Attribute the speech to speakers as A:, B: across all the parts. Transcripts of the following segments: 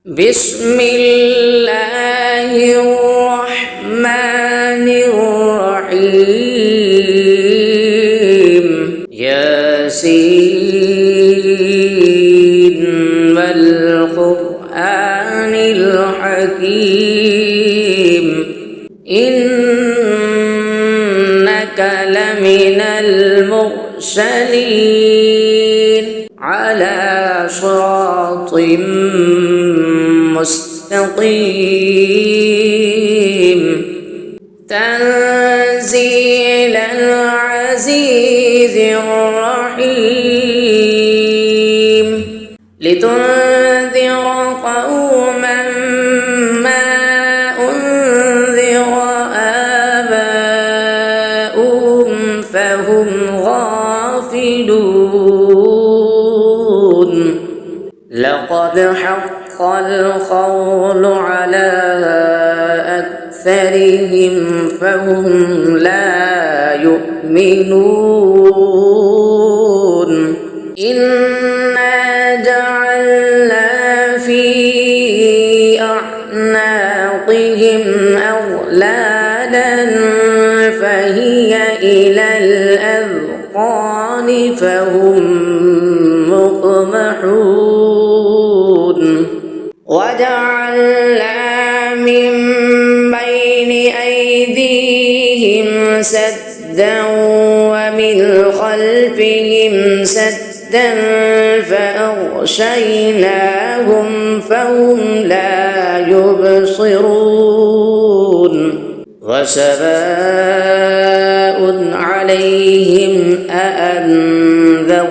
A: بسم الله الرحمن الرحيم ياسين والقرآن الحكيم إنك لمن المرسلين على صراط مستقيم تنزيل العزيز الرحيم لتنذر قوما ما أنذر آباؤهم فهم غافلون لقد حق القول على أكثرهم فهم لا يؤمنون إنا جعلنا في أعناقهم أغلالا فهي إلى الأذقان فهم مقمحون وجعلنا من بين أيديهم سدا ومن خلفهم سدا فأغشيناهم فهم لا يبصرون وسواء عليهم أأنذرتهم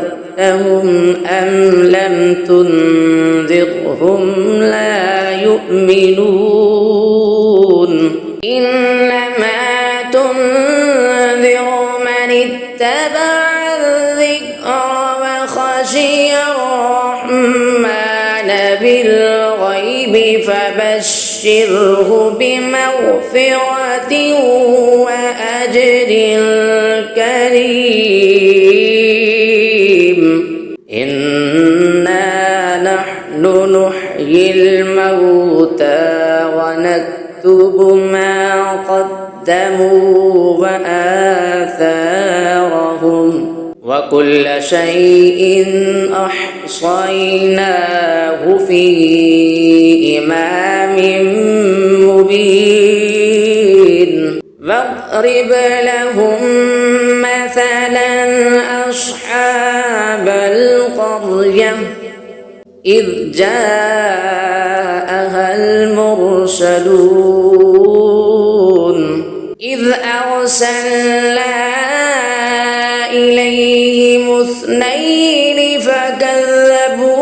A: أم لم تنذرهم لا يؤمنون إنما تنذر من اتبع الذكر وخشي الرحمن بالغيب فبشره بمغفرة وأجر كريم إنا نحن نحيي الموتى ونكتب ما قدموا وآثارهم وكل شيء أحصيناه في إمام مبين واضرب لهم مثلا أصحاب القرية إذ جاءها المرسلون إذ أرسلنا إليهم اثنين فكذبوهما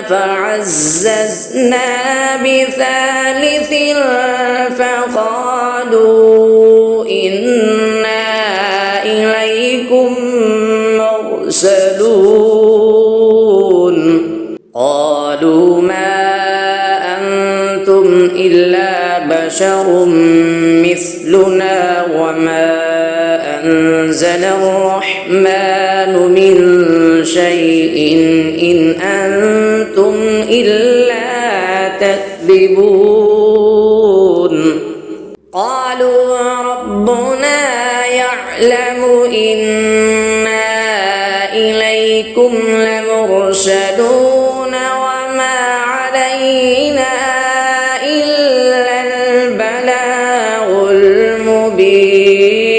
A: فعززنا بثالث فقالوا إنا إليكم مرسلون قالوا ما أنتم إلا بشر مثلنا وما أنزل الرحمن من شيء إن أنتم إلا تكذبون قالوا ربنا يعلم إنا إليكم لمرسلون وما علينا إلا البلاغ المبين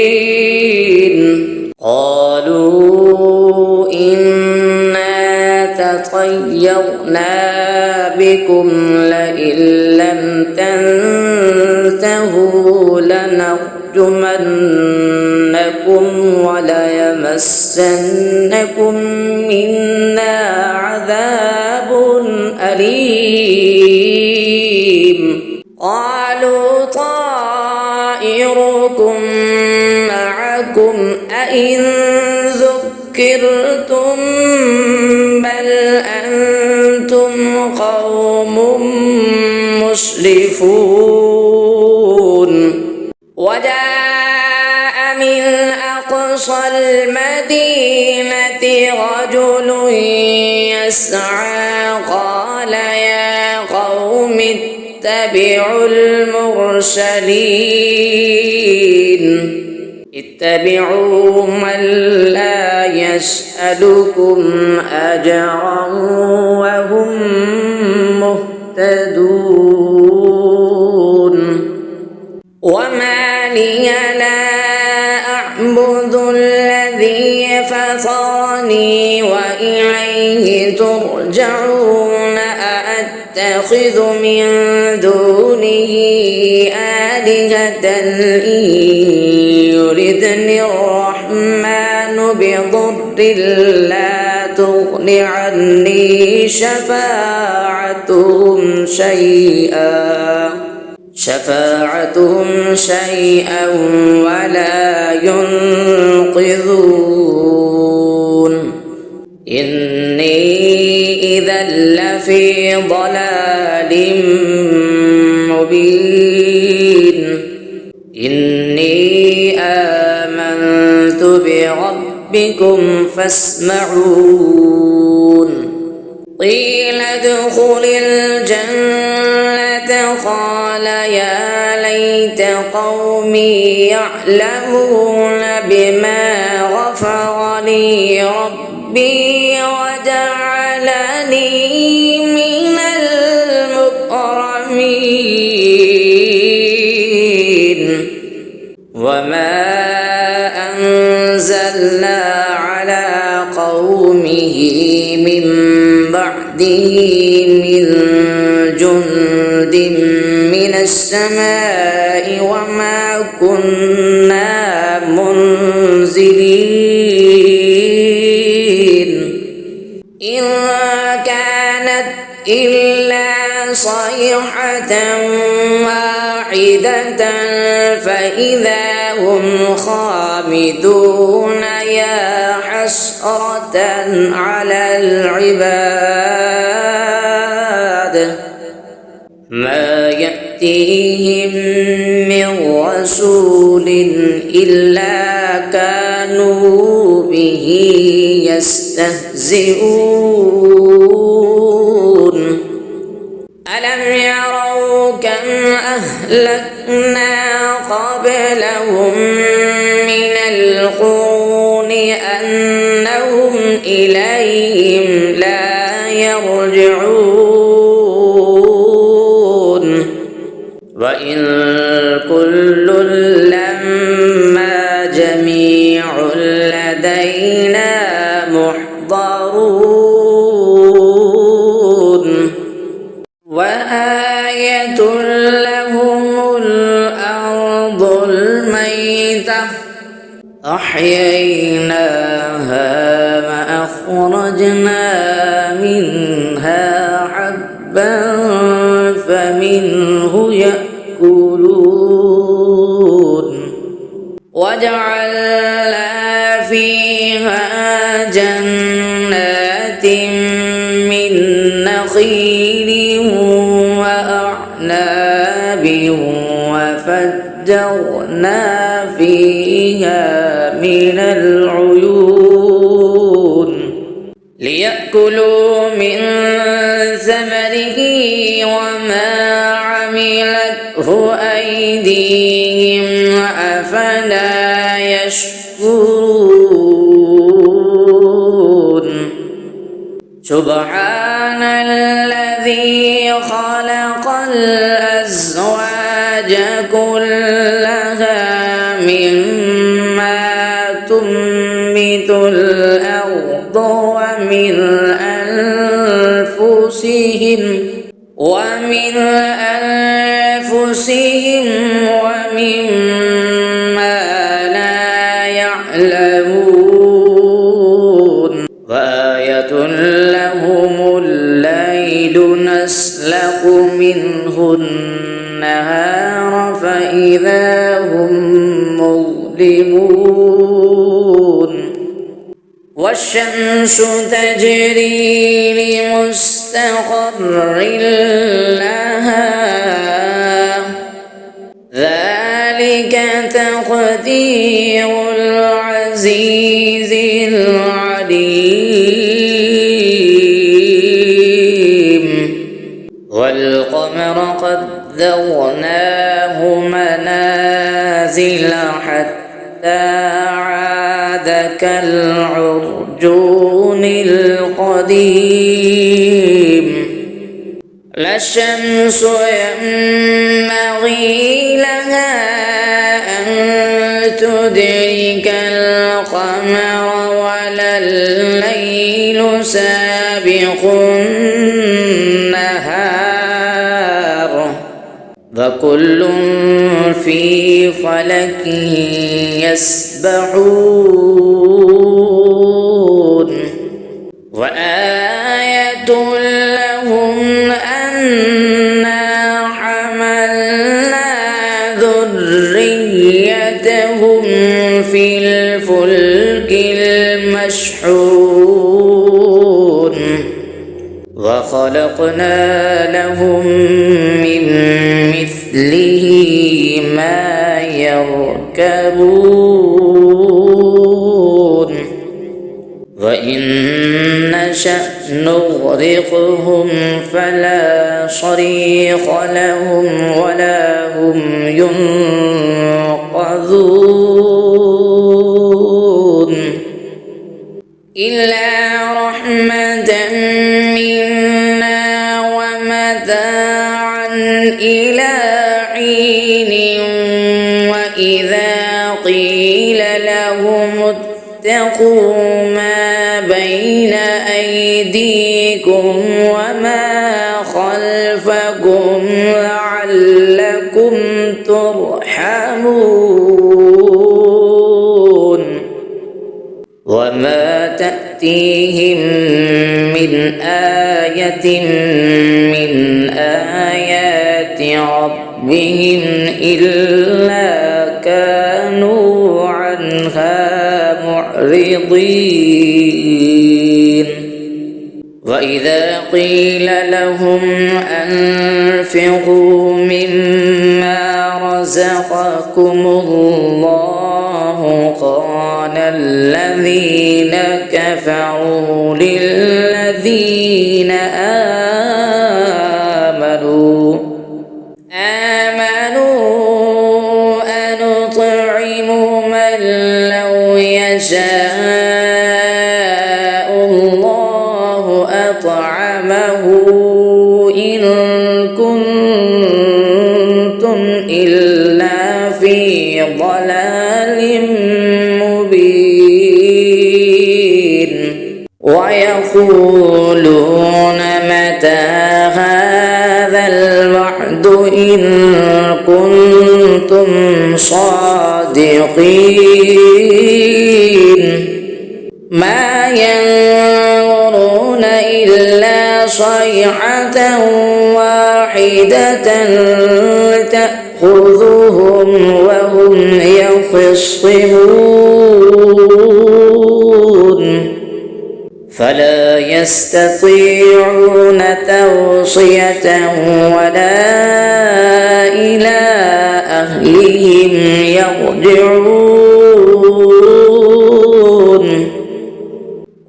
A: قالوا إنا تطيرنا بكم لئن لم تنتهوا لنرجمنكم وليمسنكم منا عذاب أليم قالوا طائركم معكم أئن ذكرتم بل أنتم قوم مسرفون وجاء من أقصى المدينة رجل يسعى قال يا اتبعوا المرسلين اتبعوا من لا يسألكم أجرا وهم مهتدون وما لي لا أعبد الذي فطرني وإليه ترجعون أأتخذ من دونه آلهة إن يردني الرحمن بضر لا تغن عني شفاعتهم شيئا ولا ينقذون إني إذا لفي ضلال مبين إني آمنت بربكم فاسمعون قيل ادخل الجنة قال يا ليت قومي يعلمون بما غفر لي ربي وجعلني من المكرمين وما أنزلنا على قومه من بعده من جند من السماء وما كنا منزلين إن كانت إلا صيحة واحدة فإذا هم خامدون يا حسرة على العباد ما يأتيهم من رسول إلا كانوا به يستهزئون ألم يروا كم أهلكنا قبلهم من القرون أنهم إليهم لا يرجعون وإن كل لما جميع لدينا محضرون وآية لهم الأرض الميتة أحييناها وأخرجنا منها حبا فمنه يأكلون وجعلنا فيها جنات من نخيل وأعناب وفجرنا فيها من العيون ليأكلوا من ثمره وما عملته أيديهم أفلا يشكرون سبحان الذي خلق الأزواج كلها مما تنبت الأرض ومن أنفسهم ومما لا يعلمون وآية لهم الليل نسلخ منه النهار فإذا هم مظلمون والشمس تجري لمستقر لها ذلك تقدير العزيز العليم والقمر قدرناه منازل حتى عاد كالعرجون القديم لا الشمس ينبغي لها أن تدرك القمر ولا الليل سابق النهار وكل في فلك يسبحون وآية لهم أنا حملنا ذريتهم في الفلك المشحون وخلقنا لهم من مثله ما يركبون وإن نشأ نغرقهم فلا صريخ لهم ولا هم ينقذون إلا رحمة منا ومتاعا إلى حين وإذا قيل لهم اتقوا ما بين أيديكم وما خلفكم لعلكم ترحمون وما تأتيهم من آية من آيات ربهم إلا كانوا عنها معرضين وإذا قيل لهم أنفقوا مما رزقكم الله قال الذين كفروا للذين آمنوا أنطعم من لو يشاء الله أطعمه إن كنتم إلا في ضلال مبين ويقولون متى هذا الوعد إن كنتم صادقين ما ينظرون إلا صيحة واحدة تأخذهم وهم يخصمون فلا يستطيعون توصية ولا إلى أهلهم يرجعون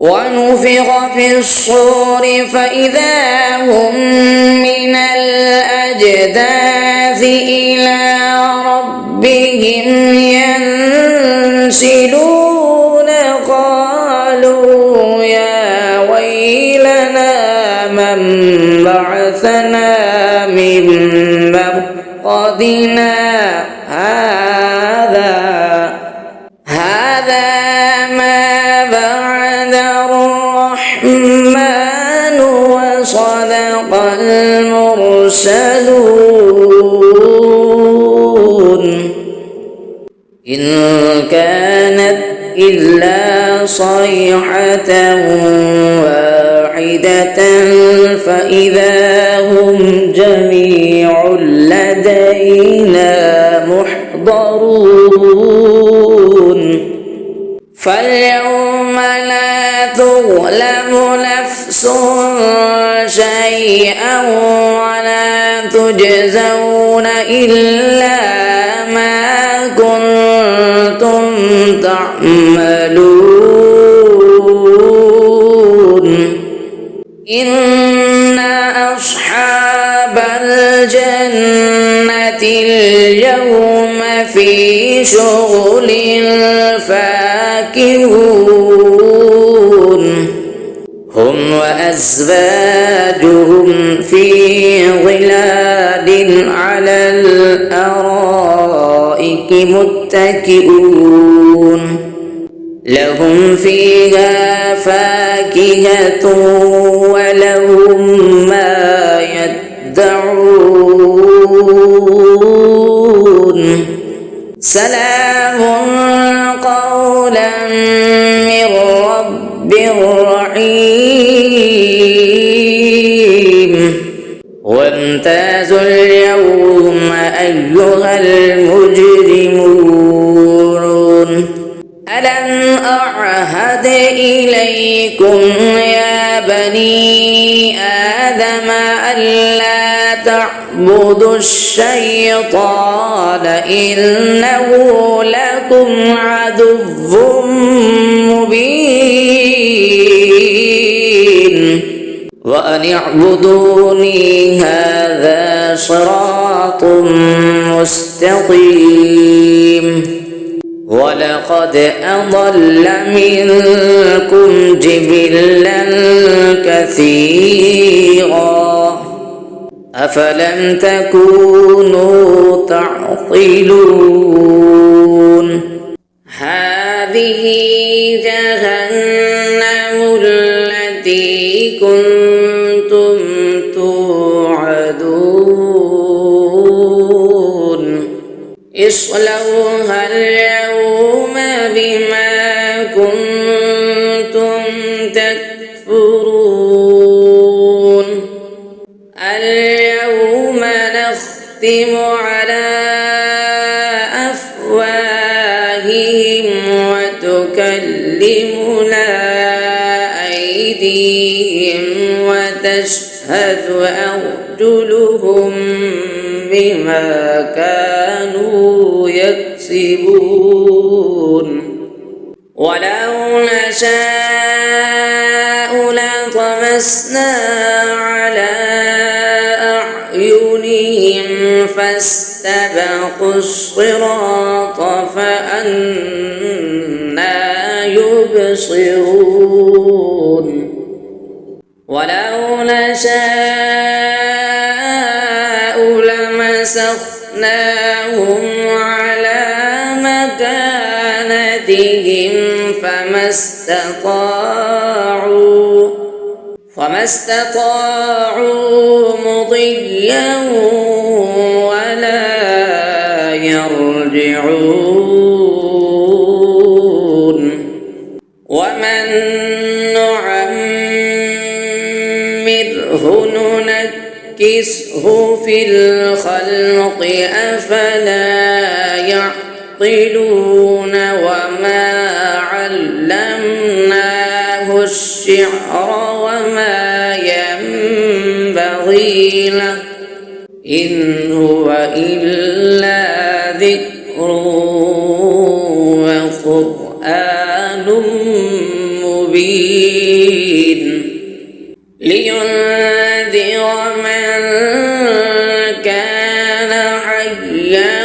A: ونفخ في الصور فإذا هم من الأجداث إلى ربهم ينسلون قالوا يا ويلنا من بعثنا من مرقدنا هذا ما بعد الرحمن وصدق المرسلون إن كانت إلا صيحة واحدة فإذا هم جميع لدينا محضرون فاليوم لا تظلم نفس شيئا ولا تجزون إلا ما كنتم تعملون إن أصحاب الجنة اليوم في شغل فاكهون هم وأزواجهم في ظلال على الأرائك متكئون لهم فيها فاكهة ولهم ما يدعون سلام قولا من رب رحيم وامتازوا اليوم أيها المجرمون ألم أعهد إليكم يا بني آدم ألا تعبدوا الشيطان إنه لكم عدو مبين وأن اعبدوني هذا صراط مستقيم ولقد أضل منكم جبلا كثيرا أفلم تكونوا تعقلون هذه جهنم التي كنتم توعدون اصلوها اليوم بما كنتم تكفرون اليوم نختم على أفواههم وتكلمنا أيديهم وتشهد أرجلهم بما كانوا يكسبون ولو نشاء لطمسنا على أعينهم فاستبقوا الصراط فأنى يبصرون ولو نشاء لمسخناهم على مكانتهم فما استطاعوا مضيا ولا يرجعون ومن نعمره ننكسه في الخلق أفلا يعقلون وما علمناه الشعر وما ينبغي له إن هو إلا ذكر وقرآن مبين لينذر من كان حيا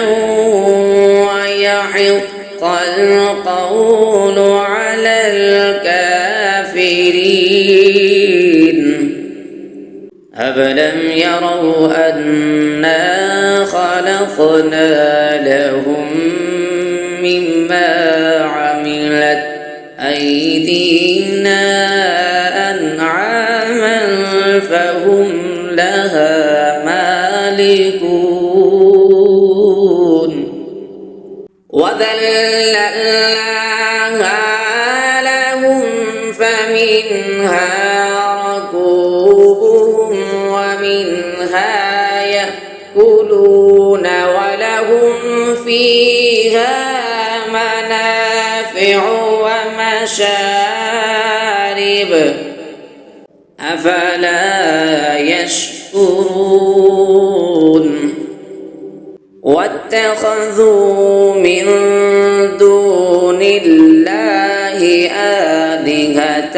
A: ويحق القول على الكافرين أفلم يروا أنا خلقنا لهم مما عملت أيدينا أنعاما فهم لها مالكون وذللناها لهم فمنها ركوبهم ومنها يأكلون ولهم فيها منافع ومشارب أفلا يشكرون واتخذوا من دون الله آلهة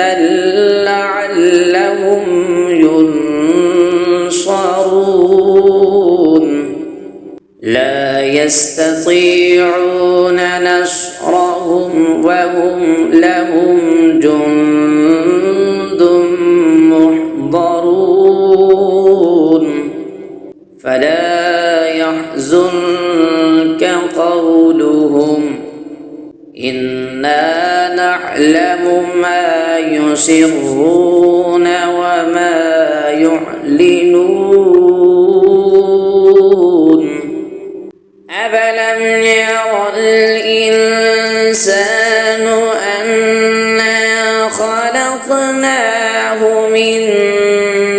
A: لعلهم ينصرون يستطيعون نصرهم وهم لهم جند محضرون فلا يحزنك قولهم إنا نعلم ما يسرون وما يعلنون أفلم ير الإنسان أنا خلقناه من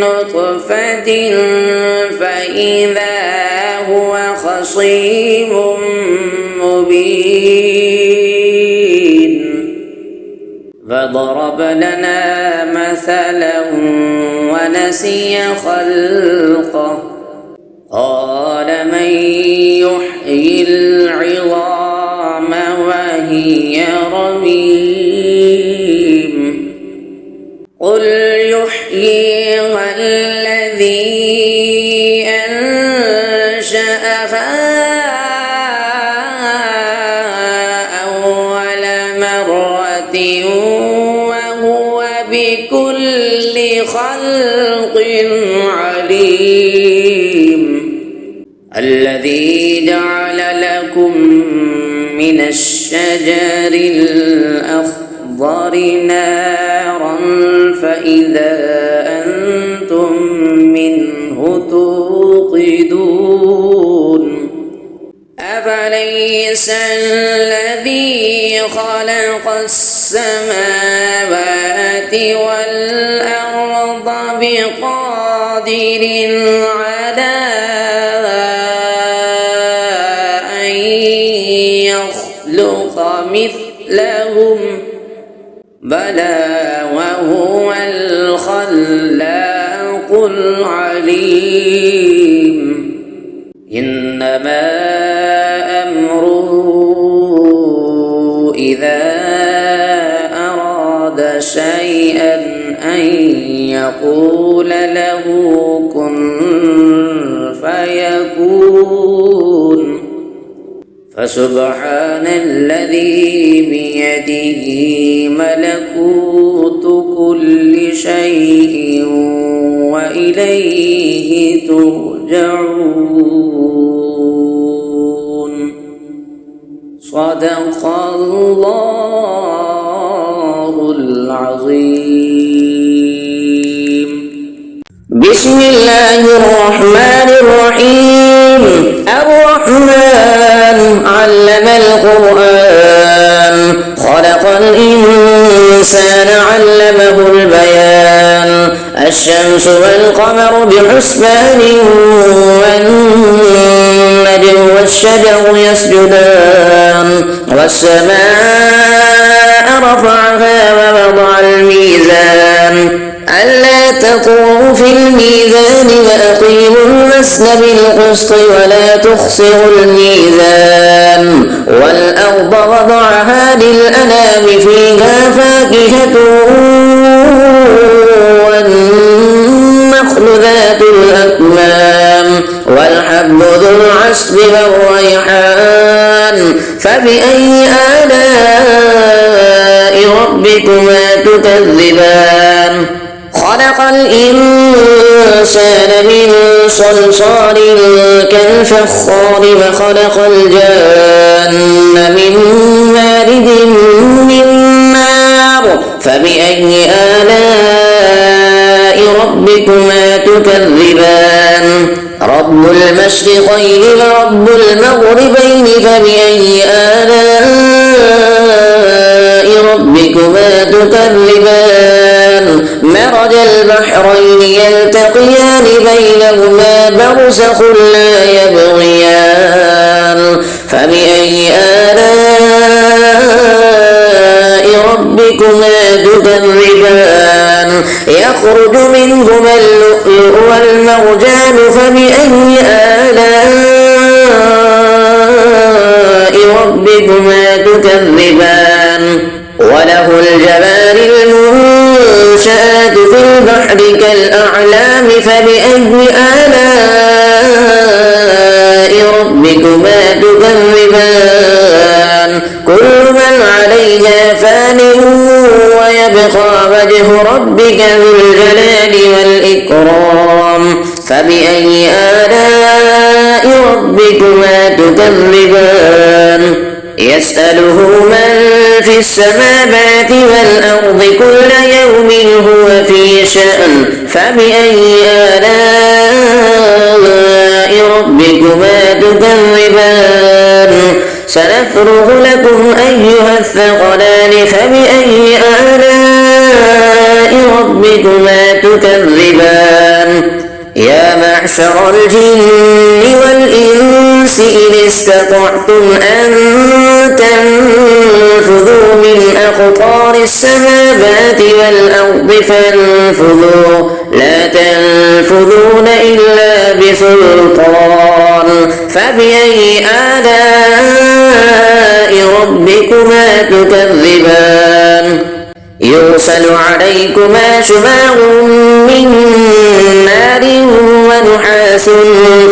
A: نطفة فإذا هو خصيم مبين فضرب لنا مثلا ونسي خلقه قال من يحيي العظام وهي رميم قل يحييها الذي أنشأها أول مرة وهو بكل خلق عليم الذي جعل لكم من الشجر الأخضر نارا فإذا أنتم منه توقدون أفليس الذي خلق السماوات والأرض بقادر على أن يخلق مثلهم بلى وهو الخلاق العليم إنما أمره إذا أراد شيئا أن يقول له كن فيكون فسبحان الذي بيده ملكوت كل شيء وإليه ترجعون صدق الله العظيم بسم الله الرحمن الرحيم الرحمن علم القرآن خلق الإنسان علمه البيان الشمس والقمر بحسبان والنجم والشجر يسجدان والسماء رفعها ووضع الميزان ألا تطغوا في الميزان وأقيموا الوزن بالقسط ولا تخسروا الميزان والأرض وضعها للأنام فيها فاكهة والنخل ذات الأكمام والحب ذو العصف والريحان فبأي آلاء ربكما تكذبان خلق الإنسان من صلصال كالفخار وخلق الجان من مارد من نار فبأي آلاء ربكما تكذبان رب المشرقين ورب المغربين فبأي آلاء ربكما تكذبان مرج البحرين يلتقيان بينهما برزخ لا يبغيان فبأي آلاء ربكما تكذبان يخرج منهما اللؤلؤ والمرجان فبأي آلاء ربكما تكذبان وله الجوار المنشآت في البحر كالأعلام فبأي آلاء ربكما تكذبان وجه ربك ذو الجلال والإكرام فبأي آلاء ربكما تكذبان يسأله من في السماوات والأرض كل يوم هو في شأن فبأي آلاء ربكما تكذبان سنفرغ لكم أيها الثقلان فبأي آلاء ربكما تكذبان يا معشر الجن والإنس إن استطعتم أن تنفذوا من أقطار السماوات والأرض فانفذوا لا تنفذون إلا بسلطان فبأي آلاء ربكما تكذبان يرسل عليكما شماغ من نار ونحاس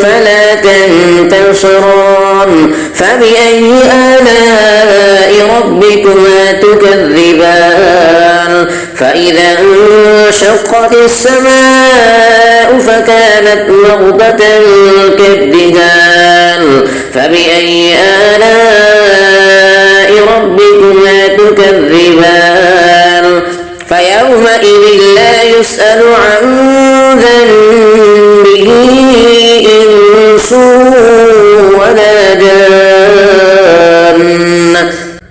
A: فلا تنتصران فبأي آلاء ربكما تكذبان فإذا انشقت السماء فكانت وردة كالدهان فبأي آلاء ربكما تكذبان فيومئذ لا يسأل عن ذنبه إنس ولا جان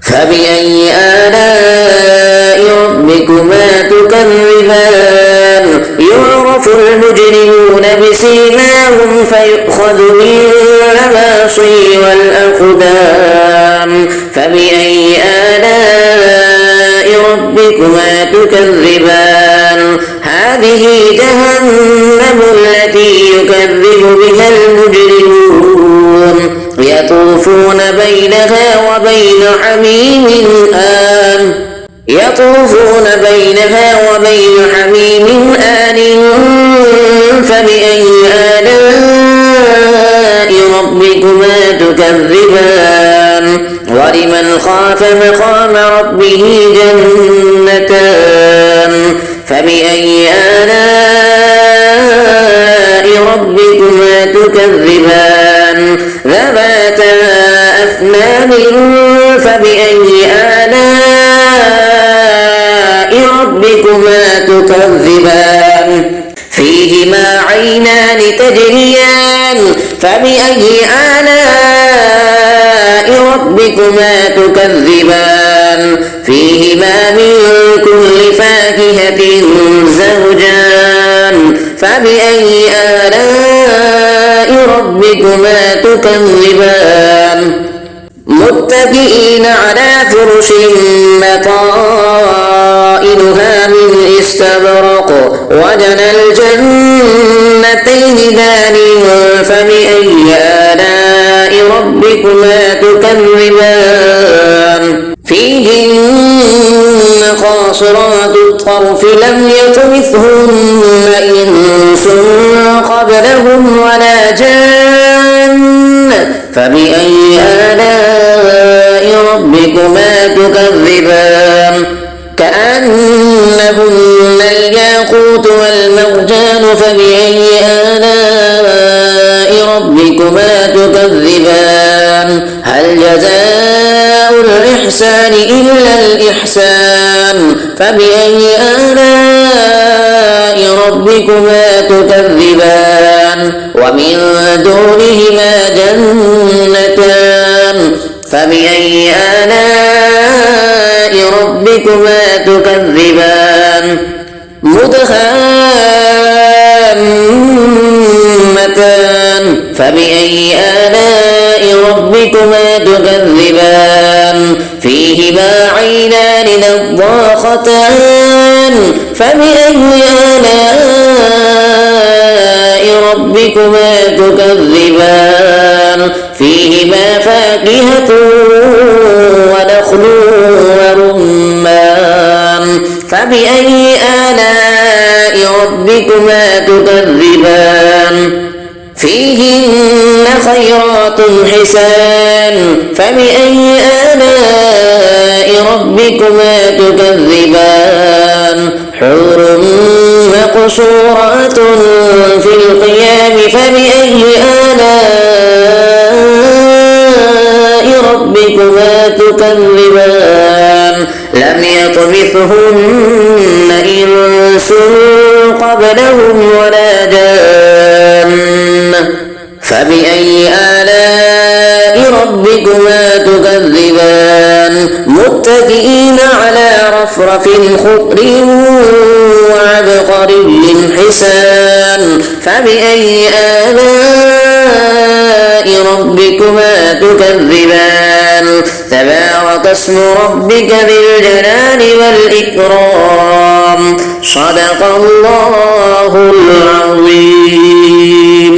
A: فبأي آلاء ربكما تكذبان يعرف المجرمون بسيماهم فيؤخذ بالنواصي والأقدام فبأي آلاء ربكما تكذبان هذه جهنم التي يكذب بها المجرمون يطوفون بينها وبين حميم آن فبأي آلاء ربكما تكذبان ولمن خاف مقام ربه جنتان فبأي آلاء ربكما تكذبان ذواتا أفنان فبأي آلاء ربكما تكذبان فيهما عينان تجريان فبأي آلاء ربكما تكذبان فيهما من كل فاكهة زوجان فبأي آلاء ربكما تكذبان متكئين على فرش بطائنها من استبرق وجنى الجنتين دان فبأي آلاء ربكما تكذبان فيهن قاصرات الطرف لم يطمثهن إنس قبلهم ولا جان فبأي آلاء ربكما تكذبان كأنهن الياقوت والمرجان فبأي آلاء ربكما تكذبان هل جزاء الإحسان إلا الإحسان فبأي آلاء ربكما تكذبان ومن دونهما جنتان فبأي آلاء ربكما تكذبان مدهامتان فبأي آلاء ربكما تكذبان فيهما عينان نضاختان فبأي آلاء ربكما تكذبان فيهما فاكهة ونخل ورمان فبأي آلاء ربكما تكذبان فيهن خيرات حسان فبأي آلاء ربكما تكذبان حور مقصورات في الخيام فبأي آلاء ربكما تكذبان لم يطمثهن إنس قبلهم ولا جان فبأي آلاء ربكما تكذبان متكئين على رفرف خضر وعبقري حسان فبأي آلاء ربكما تكذبان تبارك اسم ربك ذي الجلال والإكرام صدق الله العظيم.